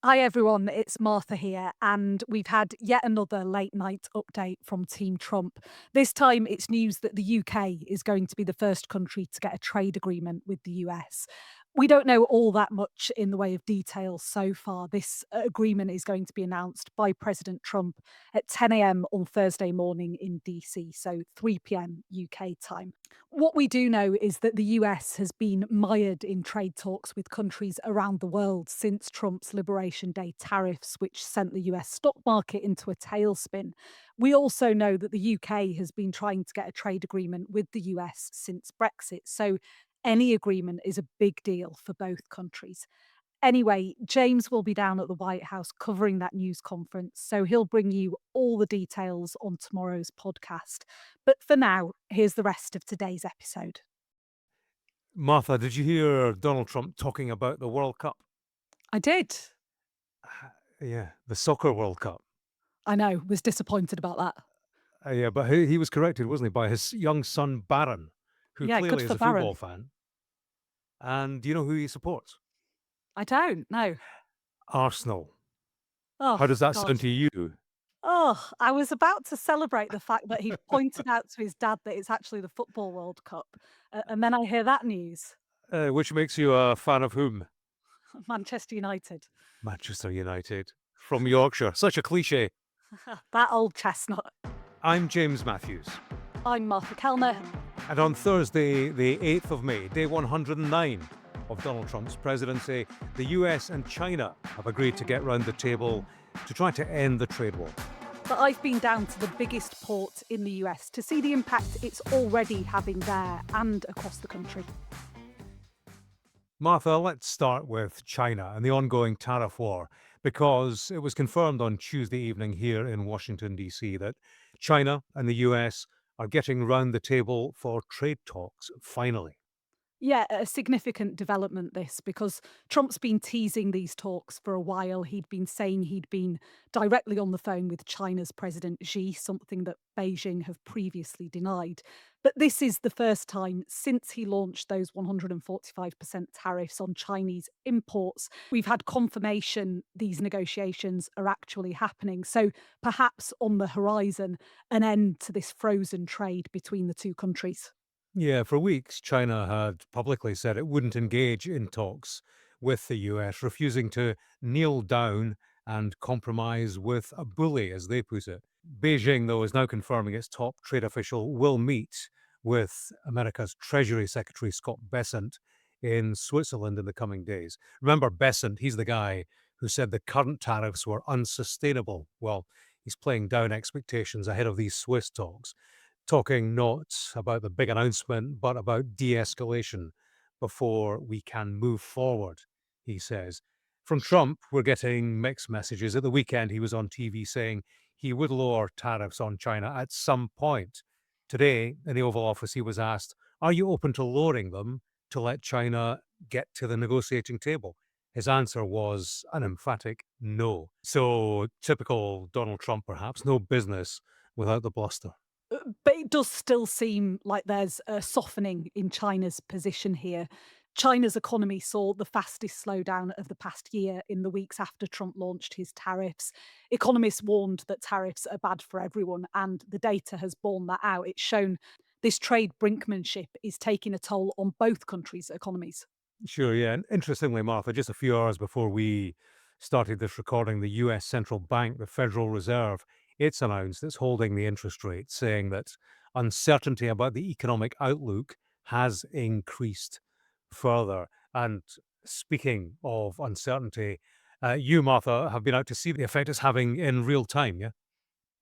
Hi everyone, it's Martha here, and we've had yet another late night update from Team Trump. This time it's news that the UK is going to be the first country to get a trade agreement with the US. We don't know all that much in the way of details so far. This agreement is going to be announced by President Trump at 10 a.m. on Thursday morning in DC, so 3 p.m. UK time. What we do know is that the US has been mired in trade talks with countries around the world since Trump's Liberation Day tariffs, which sent the US stock market into a tailspin. We also know that the UK has been trying to get a trade agreement with the US since Brexit. So any agreement is a big deal for both countries. Anyway, James will be down at the White House covering that news conference, so he'll bring you all the details on tomorrow's podcast. But for now, here's the rest of today's episode. Martha, did you hear Donald Trump talking about the World Cup? I did. Yeah, the Soccer World Cup. I know, was disappointed about that. Yeah, but he was corrected, wasn't he, by his young son, Barron, who Yeah, good clearly for is a Baron. football fan. And do you know who he supports? I don't, no. Arsenal. How Oh, does that God. sound to you? Oh, I was about to celebrate the fact that he'd pointed out to his dad that it's actually the Football World Cup. And then I hear that news. Which makes you a fan of whom? Manchester United. Manchester United. From Yorkshire. Such a cliche. That old chestnut. I'm James Mathews. I'm Martha Kelner. And on Thursday, the 8th of May, day 109 of Donald Trump's presidency, the US and China have agreed to get round the table to try to end the trade war. But I've been down to the biggest port in the US to see the impact it's already having there and across the country. Martha, let's start with China and the ongoing tariff war, because it was confirmed on Tuesday evening here in Washington, D.C., that China and the US are getting round the table for trade talks finally. Yeah, a significant development this because Trump's been teasing these talks for a while. He'd been saying he'd been directly on the phone with China's President Xi, something that Beijing have previously denied. But this is the first time since he launched those 145% tariffs on Chinese imports. We've had confirmation these negotiations are actually happening. So perhaps on the horizon, an end to this frozen trade between the two countries. Yeah, for weeks, China had publicly said it wouldn't engage in talks with the US, refusing to kneel down and compromise with a bully, as they put it. Beijing, though, is now confirming its top trade official will meet with America's Treasury Secretary Scott Bessent in Switzerland in the coming days. Remember, Bessent, he's the guy who said the current tariffs were unsustainable. Well, he's playing down expectations ahead of these Swiss talks, talking not about the big announcement, but about de escalation before we can move forward, he says. From Trump, we're getting mixed messages. At the weekend, he was on TV saying he would lower tariffs on China at some point. Today, in the Oval Office, he was asked, are you open to lowering them to let China get to the negotiating table? His answer was an emphatic no. So, typical Donald Trump, perhaps, no business without the bluster. But it does still seem like there's a softening in China's position here. China's economy saw the fastest slowdown of the past year in the weeks after Trump launched his tariffs. Economists warned that tariffs are bad for everyone, and the data has borne that out. It's shown this trade brinkmanship is taking a toll on both countries' economies. Sure, yeah. And interestingly, Martha, just a few hours before we started this recording, the US central bank, the Federal Reserve, it's announced it's holding the interest rate, saying that uncertainty about the economic outlook has increased further. And speaking of uncertainty, you, Martha, have been out to see the effect it's having in real time, yeah?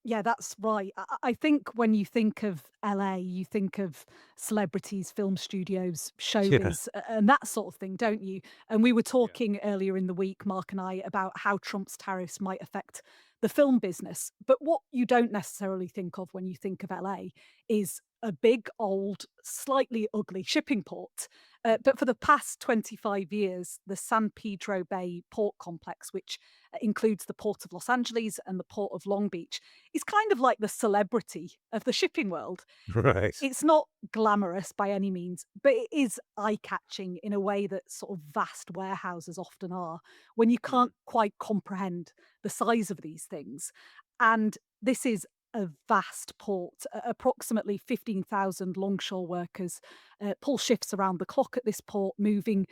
Yeah, that's right. I think when you think of LA, you think of celebrities, film studios, Yeah. showbiz, and that sort of thing, don't you? And we were Yeah. talking earlier in the week, Mark and I, about how Trump's tariffs might affect the film business. But what you don't necessarily think of when you think of LA is a big, old, slightly ugly shipping port. But for the past 25 years, the San Pedro Bay port complex, which includes the Port of Los Angeles and the Port of Long Beach, is kind of like the celebrity of the shipping world. Right. It's not glamorous by any means, but it is eye-catching in a way that sort of vast warehouses often are, when you Mm. can't quite comprehend the size of these things. And this is a vast port. Approximately 15,000 longshore workers pull shifts around the clock at this port, moving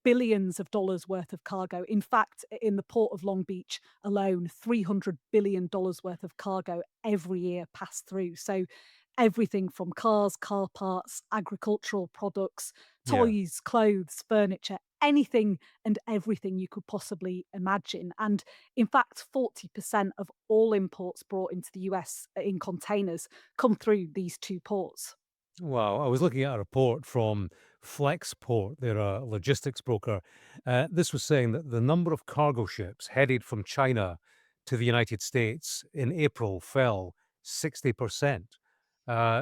billions of dollars worth of cargo. In fact, in the port of Long Beach alone, $300 billion worth of cargo every year pass through. So everything from cars, car parts, agricultural products, Yeah. toys, clothes, furniture, anything and everything you could possibly imagine. And in fact, 40% of all imports brought into the US in containers come through these two ports. Wow, I was looking at a report from Flexport, they're a logistics broker. This was saying that the number of cargo ships headed from China to the United States in April fell 60%,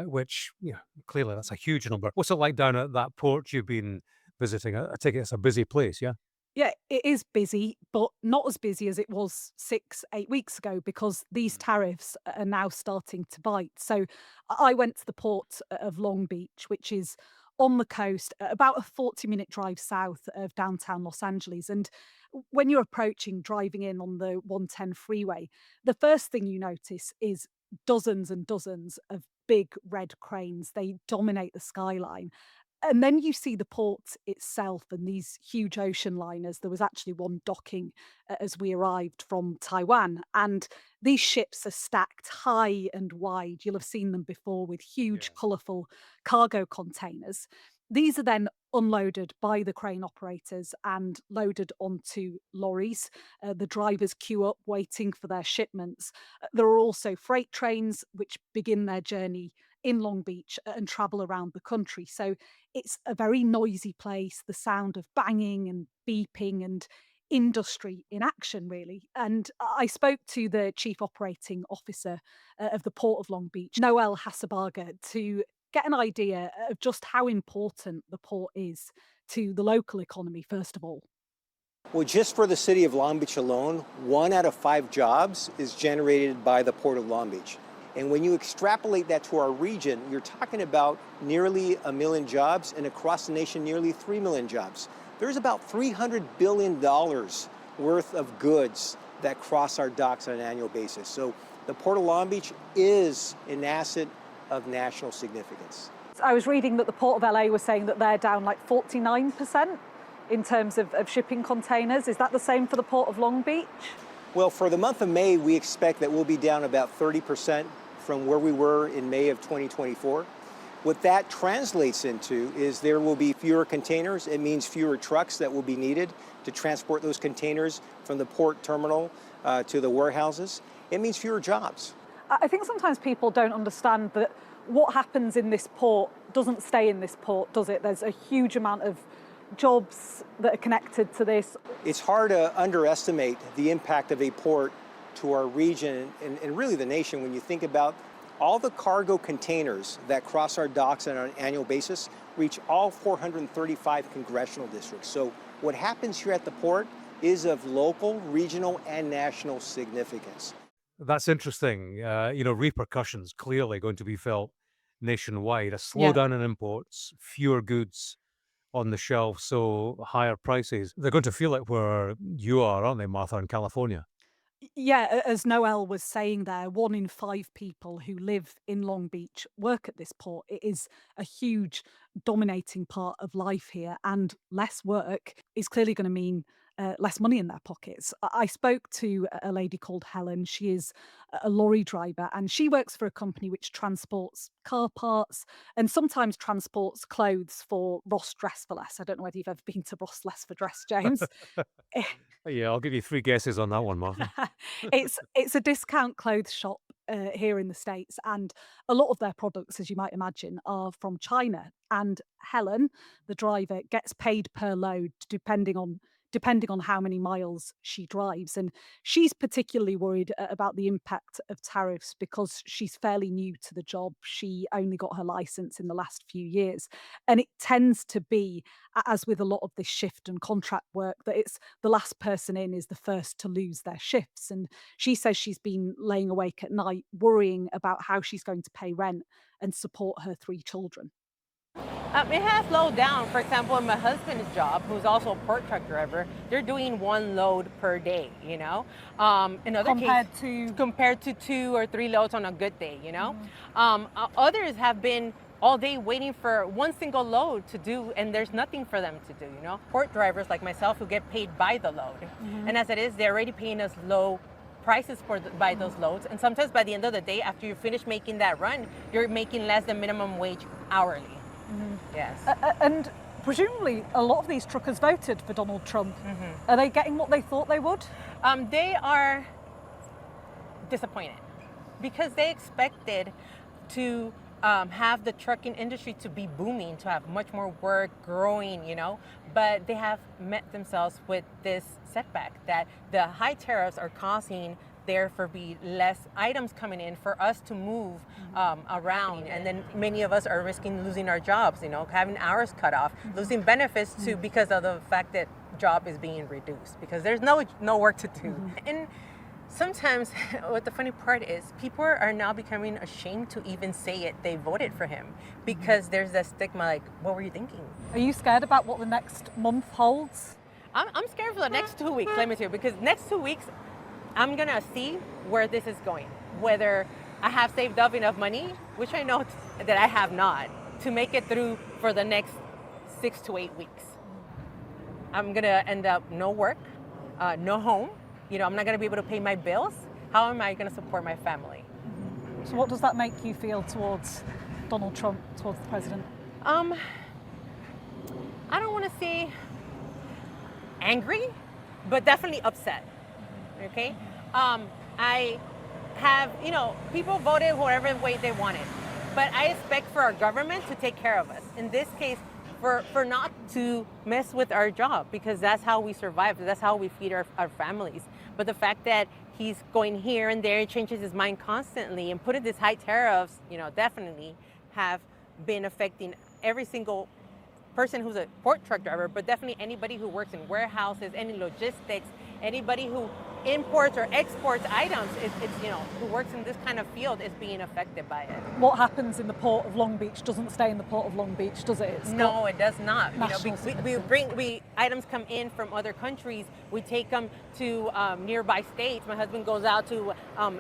which, yeah, clearly that's a huge number. What's it like down at that port you've been visiting? I take it it's a busy place, yeah? Yeah, it is busy, but not as busy as it was 6, 8 weeks ago because these Mm. tariffs are now starting to bite. So I went to the port of Long Beach, which is on the coast, about a 40-minute drive south of downtown Los Angeles. And when you're approaching, driving in on the 110 freeway, the first thing you notice is dozens and dozens of big red cranes. They dominate the skyline. And then you see the port itself and these huge ocean liners. There was actually one docking as we arrived from Taiwan. And these ships are stacked high and wide. You'll have seen them before with huge, Yeah. colourful cargo containers. These are then unloaded by the crane operators and loaded onto lorries. The drivers queue up waiting for their shipments. There are also freight trains which begin their journey in Long Beach and travel around the country. So it's a very noisy place, the sound of banging and beeping and industry in action, really. And I spoke to the chief operating officer of the Port of Long Beach, Noel Hasabaga, to get an idea of just how important the port is to the local economy, first of all. Well, just for the city of Long Beach alone, 1 out of 5 jobs is generated by the Port of Long Beach. And when you extrapolate that to our region, you're talking about nearly 1 million jobs, and across the nation, nearly 3 million jobs. There's about $300 billion worth of goods that cross our docks on an annual basis. So the Port of Long Beach is an asset of national significance. I was reading that the Port of LA was saying that they're down like 49% in terms of shipping containers. Is that the same for the Port of Long Beach? Well, for the month of May, we expect that we'll be down about 30% from where we were in May of 2024. What that translates into is there will be fewer containers. It means fewer trucks that will be needed to transport those containers from the port terminal to the warehouses. It means fewer jobs. I think sometimes people don't understand that what happens in this port doesn't stay in this port, does it? There's a huge amount of jobs that are connected to this. It's hard to underestimate the impact of a port to our region and really the nation when you think about all the cargo containers that cross our docks on an annual basis reach all 435 congressional districts. So what happens here at the port is of local, regional, and national significance. That's interesting. Repercussions clearly going to be felt nationwide. A Yeah. slowdown in imports, fewer goods on the shelf, so higher prices. They're going to feel it where you are, aren't they, Martha, in California? Yeah, as Noel was saying there, 1 in 5 people who live in Long Beach work at this port. It is a huge dominating part of life here, and less work is clearly going to mean less money in their pockets. I spoke to a lady called Helen. She is a lorry driver, and she works for a company which transports car parts and sometimes transports clothes for Ross Dress for Less. I don't know whether you've ever been to Ross Less for Dress, James. Yeah, I'll give you 3 guesses on that one, Martha. It's a discount clothes shop, here in the States, and a lot of their products, as you might imagine, are from China, and Helen, the driver, gets paid per load depending on depending on how many miles she drives. And she's particularly worried about the impact of tariffs because she's fairly new to the job. She only got her license in the last few years. And it tends to be, as with a lot of this shift and contract work, that it's the last person in is the first to lose their shifts. And she says she's been laying awake at night worrying about how she's going to pay rent and support her three children. It has slowed down. For example, in my husband's job, who's also a port truck driver, they're doing one load per day, you know? In other Compared cases, to compared to 2 or 3 loads on a good day, you know? Others have been all day waiting for one single load to do, and there's nothing for them to do, you know? Port drivers like myself who get paid by the load. And as it is, they're already paying us low prices by those loads. And sometimes by the end of the day, after you finish making that run, you're making less than minimum wage hourly. Yes. And presumably a lot of these truckers voted for Donald Trump. Are they getting what they thought they would? They are disappointed because they expected to have the trucking industry to be booming, to have much more work growing, you know, but they have met themselves with this setback that the high tariffs are causing there for be less items coming in for us to move around, and then many of us are risking losing our jobs, you know, having hours cut off, losing benefits too because of the fact that job is being reduced because there's no work to do. And sometimes what the funny part is people are now becoming ashamed to even say it they voted for him because there's that stigma like, what were you thinking? Are you scared about what the next month holds? I'm scared for the next 2 weeks, let me tell you, because next 2 weeks I'm gonna see where this is going, whether I have saved up enough money, which I know that I have not, to make it through for the next 6 to 8 weeks. I'm gonna end up no work, no home. You know, I'm not gonna be able to pay my bills. How am I gonna support my family? So what does that make you feel towards Donald Trump, towards the president? I don't wanna say angry, but definitely upset. Okay? I have, you know, people voted whatever way they wanted, but I expect for our government to take care of us. In this case, for not to mess with our job, because that's how we survive, that's how we feed our families. But the fact that he's going here and there, changes his mind constantly, and putting these high tariffs, you know, definitely have been affecting every single person who's a port truck driver, but definitely anybody who works in warehouses, any logistics, anybody who imports or exports items, it's you know, who works in this kind of field is being affected by it. What happens in the port of Long Beach doesn't stay in the port of Long Beach, does it? No, it does not. You know, National we items come in from other countries. We take them to nearby states. My husband goes out to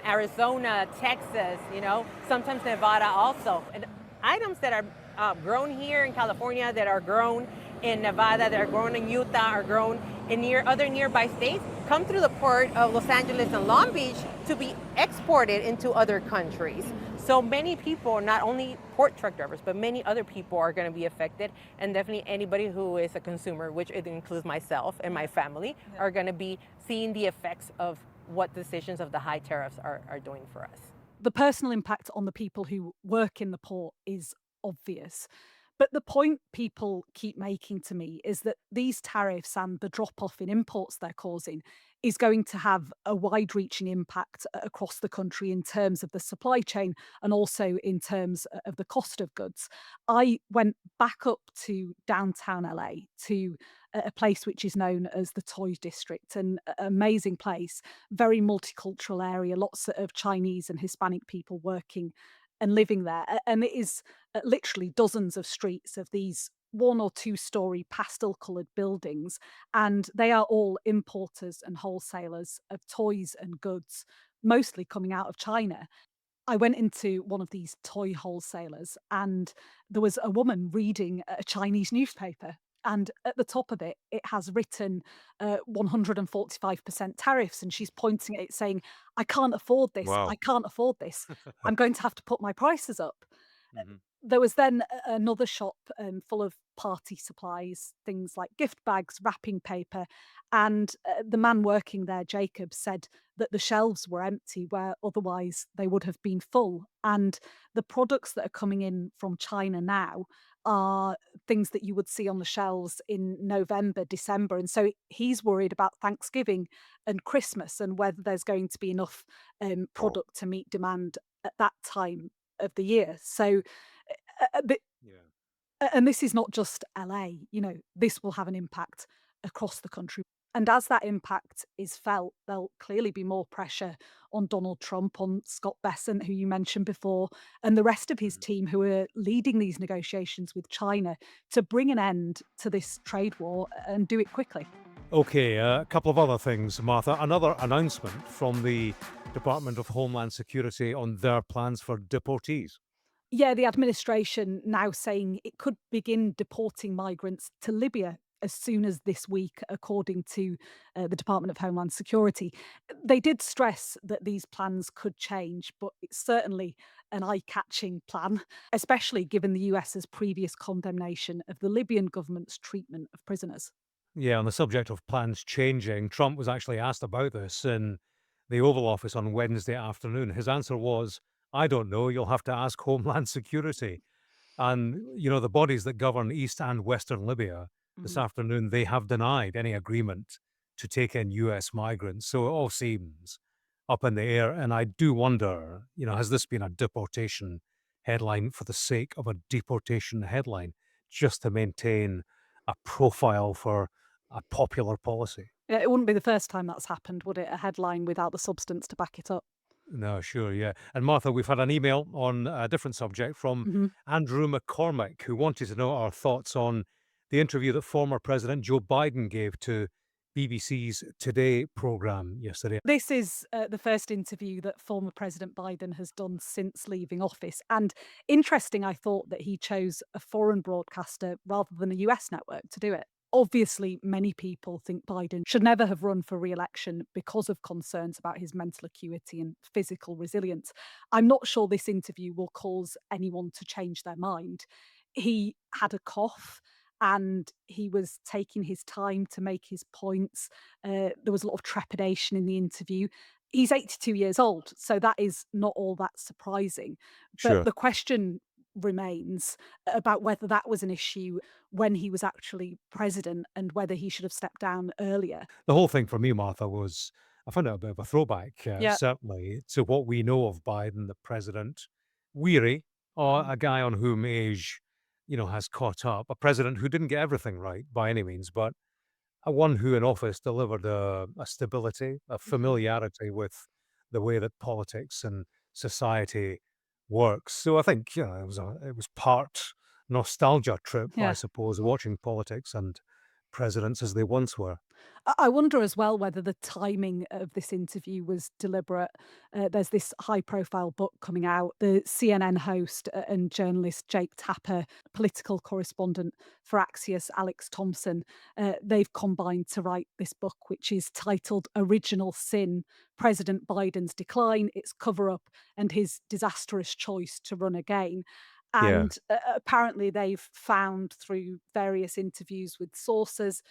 Arizona, Texas. You know, sometimes Nevada also. And items that are grown here in California, that are grown in Nevada, that are grown in Utah, are grown in other nearby states, come through the port of Los Angeles and Long Beach to be exported into other countries. So many people, not only port truck drivers, but many other people are going to be affected, and definitely anybody who is a consumer, which it includes myself and my family, are going to be seeing the effects of what decisions of the high tariffs are doing for us. The personal impact on the people who work in the port is obvious. But the point people keep making to me is that these tariffs and the drop off in imports they're causing is going to have a wide reaching impact across the country in terms of the supply chain and also in terms of the cost of goods. I went back up to downtown LA to a place which is known as the Toy District, an amazing place, very multicultural area, lots of Chinese and Hispanic people working and living there. And it is literally dozens of streets of these one or two story pastel coloured buildings, and they are all importers and wholesalers of toys and goods, mostly coming out of China. I went into one of these toy wholesalers, and there was a woman reading a Chinese newspaper. And at the top of it, it has written 145% tariffs. And she's pointing at it saying, I can't afford this. I Wow. can't afford this. I'm going to have to put my prices up. Mhm. There was then another shop full of party supplies, things like gift bags, wrapping paper. And the man working there, Jacob, said that the shelves were empty where otherwise they would have been full. And the products that are coming in from China now are things that you would see on the shelves in November, December. And so he's worried about Thanksgiving and Christmas and whether there's going to be enough product to meet demand at that time of the year. So, the Yeah. and this is not just LA, this will have an impact across the country. And as that impact is felt, there'll clearly be more pressure on Donald Trump, on Scott Bessent, who you mentioned before, and the rest of his Mhm. team who are leading these negotiations with China to bring an end to this trade war and do it quickly. Okay, a couple of other things, Martha. Another announcement from the Department of Homeland Security on their plans for deportees. Yeah, the administration now saying it could begin deporting migrants to Libya as soon as this week, according to the Department of Homeland Security. They did stress that these plans could change, but it's certainly an eye catching plan, especially given the US's previous condemnation of the Libyan government's treatment of prisoners. Yeah, on the subject of plans changing, Trump was actually asked about this in the Oval Office on Wednesday afternoon. His answer was, I don't know, you'll have to ask Homeland Security. And, the bodies that govern East and Western Libya this Mhm. afternoon, they have denied any agreement to take in US migrants. So it all seems up in the air. And I do wonder, has this been a deportation headline for the sake of a deportation headline, just to maintain a profile for a popular policy? Yeah, it wouldn't be the first time that's happened, would it? A headline without the substance to back it up. No, sure, yeah. And Martha, we've had an email on a different subject from Mhm. Andrew McCormick, who wanted to know our thoughts on the interview that former President Joe Biden gave to BBC's Today program yesterday. This is the first interview that former President Biden has done since leaving office. And interesting, I thought that he chose a foreign broadcaster rather than a US network to do it. Obviously, many people think Biden should never have run for re election because of concerns about his mental acuity and physical resilience. I'm not sure this interview will cause anyone to change their mind. He had a cough and he was taking his time to make his points. There was a lot of trepidation in the interview. He's 82 years old, so that is not all that surprising. But Sure. the question remains about whether that was an issue when he was actually president and whether he should have stepped down earlier. The whole thing for me, Martha, was I found it a bit of a throwback, Yeah. certainly, to what we know of Biden, the president. Weary, or Mhm. a guy on whom age, has caught up, a president who didn't get everything right by any means, but one who in office delivered a stability, a Mhm. familiarity with the way that politics and society works. So I think, it was part nostalgia trip, I Yeah. suppose, watching politics and presidents as they once were. I wonder as well whether the timing of this interview was deliberate. There's this high profile book coming out. The CNN host and journalist Jake Tapper, political correspondent for Axios, Alex Thompson, they've combined to write this book, which is titled Original Sin: President Biden's Decline, Its Cover Up, and His Disastrous Choice to Run Again. Yeah. And apparently, they've found through various interviews with sources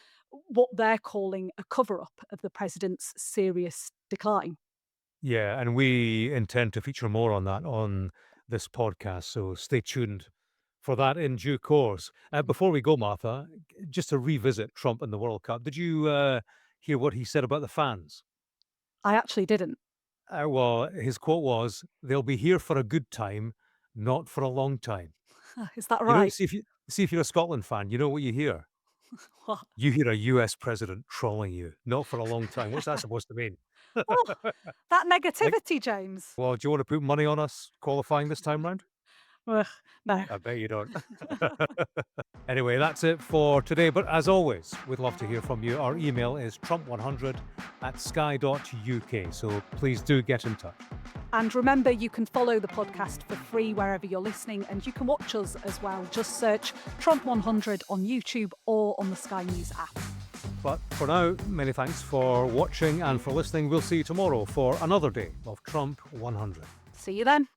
what they're calling a cover up of the president's serious decline. Yeah, and we intend to feature more on that on this podcast, so stay tuned for that in due course. Before we go, Martha, just to revisit Trump and the World Cup, did you hear what he said about the fans? I actually didn't. Well, his quote was, "They'll be here for a good time, not for a long time." Is that You know, right? see if you're a Scotland fan, you know what you hear. What? You hear a U.S. president trolling you, not for a long time. What's that supposed to mean? Oh, that Like, negativity, James. well, do you want to put money on us qualifying this time round? Ugh, no. I bet you don't. Anyway, that's it for today. But as always, we'd love to hear from you. Our email is trump100@sky.uk. So please do get in touch. And remember, you can follow the podcast for free wherever you're listening, and you can watch us as well. Just search Trump 100 on YouTube or on the Sky News app. But for now, many thanks for watching and for listening. We'll see you tomorrow for another day of Trump 100. See you then.